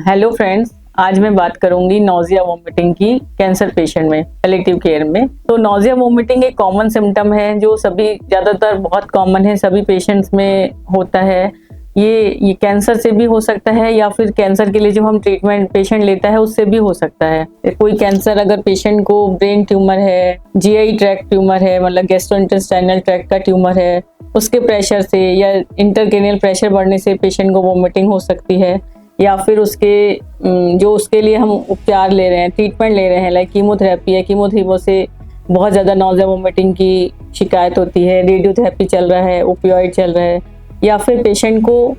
Hello friends, आज मैं बात करूंगी नोजिया वोमिटिंग की कैंसर पेशेंट में पैलिएटिव केयर में। तो नोजिया वोमिटिंग एक कॉमन सिम्टम है जो ज़्यादातर बहुत कॉमन है, सभी पेशेंट्स में होता है। ये कैंसर से भी हो सकता है या फिर कैंसर के लिए जो हम ट्रीटमेंट पेशेंट लेता है उससे भी हो सकता है। कोई कैंसर अगर पेशेंट को ब्रेन ट्यूमर है, जीआई ट्रैक्ट ट्यूमर है, मतलब गैस्ट्रोइंटेस्टाइनल ट्रैक्ट का ट्यूमर है, उसके प्रेशर से या इंटरक्रेनियल प्रेशर बढ़ने से पेशेंट को वोमिटिंग हो सकती है। या फिर उसके लिए हम उपचार ले रहे हैं, ट्रीटमेंट ले रहे हैं, लाइक कीमोथेरेपी है, कीमोथेरेपी से बहुत ज़्यादा नोजिया वोमिटिंग की शिकायत होती है, रेडियोथेरेपी चल रहा है, ओपियोइड चल रहा है, या फिर पेशेंट को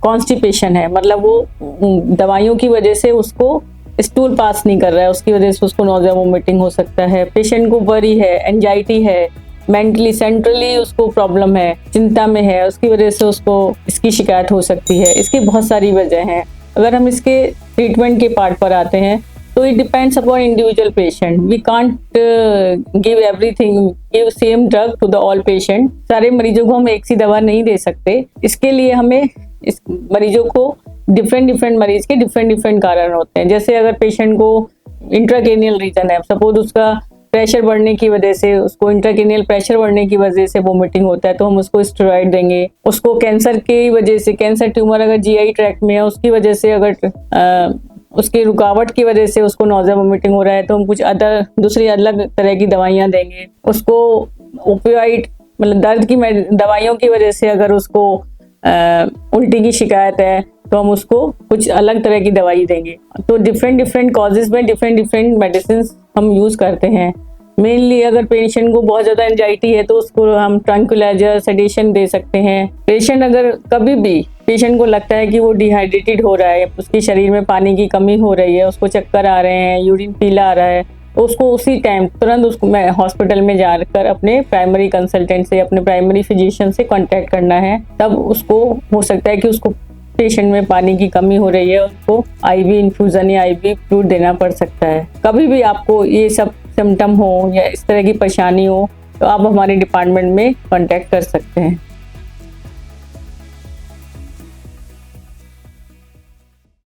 कॉन्स्टिपेशन है, मतलब वो दवाइयों की वजह से उसको स्टूल पास नहीं कर रहा है, उसकी वजह से उसको नोजिया वोमिटिंग हो सकता है। पेशेंट को वरी है, एंजाइटी है, मेंटली सेंट्रली उसको प्रॉब्लम है, चिंता में है, उसकी वजह से उसको इसकी शिकायत हो सकती है। इसकी बहुत सारी वजह हैं। अगर हम इसके ट्रीटमेंट के पार्ट पर आते हैं तो it depends upon individual patient. We can't give same drug to the all patient. सारे मरीजों को हम एक सी दवा नहीं दे सकते। इसके लिए हमें इस मरीजों को डिफरेंट मरीज के डिफरेंट कारण होते हैं। जैसे अगर पेशेंट को इंट्राक्रेनियल रीजन है, सपोज उसका प्रेशर बढ़ने की वजह से, उसको इंट्राक्रेनियल प्रेशर बढ़ने की वजह से वोमिटिंग होता है, तो हम उसको स्टेरॉइड देंगे। उसको कैंसर की वजह से, कैंसर ट्यूमर अगर जीआई ट्रैक्ट में है, उसकी वजह से, अगर उसकी रुकावट की वजह से उसको नोजिया वोमिटिंग हो रहा है, तो हम कुछ दूसरी अलग तरह की दवाइयाँ देंगे। उसको ओपियोइड मतलब दर्द की दवाइयों की वजह से अगर उसको उल्टी की शिकायत है तो हम उसको कुछ अलग तरह की दवाई देंगे। तो डिफरेंट कॉजेज में डिफरेंट मेडिसिन हम यूज़ करते हैं। मेनली अगर पेशेंट को बहुत ज़्यादा एंजाइटी है तो उसको हम ट्रैंक्विलाइजर, सेडेशन दे सकते हैं। पेशेंट अगर कभी भी पेशेंट को लगता है कि वो डिहाइड्रेटेड हो रहा है, उसके शरीर में पानी की कमी हो रही है, उसको चक्कर आ रहे हैं, यूरिन पीला आ रहा है, तो उसको उसी टाइम तुरंत उसको हॉस्पिटल में जाकर अपने प्राइमरी कंसल्टेंट से, अपने प्राइमरी फिजिशियन से कांटेक्ट करना है। तब उसको हो सकता है कि उसको पेशेंट में पानी की कमी हो रही है, उसको आईवी इन्फ्यूजन या आईवी फ्लूइड देना पड़ सकता है। कभी भी आपको ये सब सिम्टम हो या इस तरह की परेशानी हो तो आप हमारे डिपार्टमेंट में कांटेक्ट कर सकते हैं।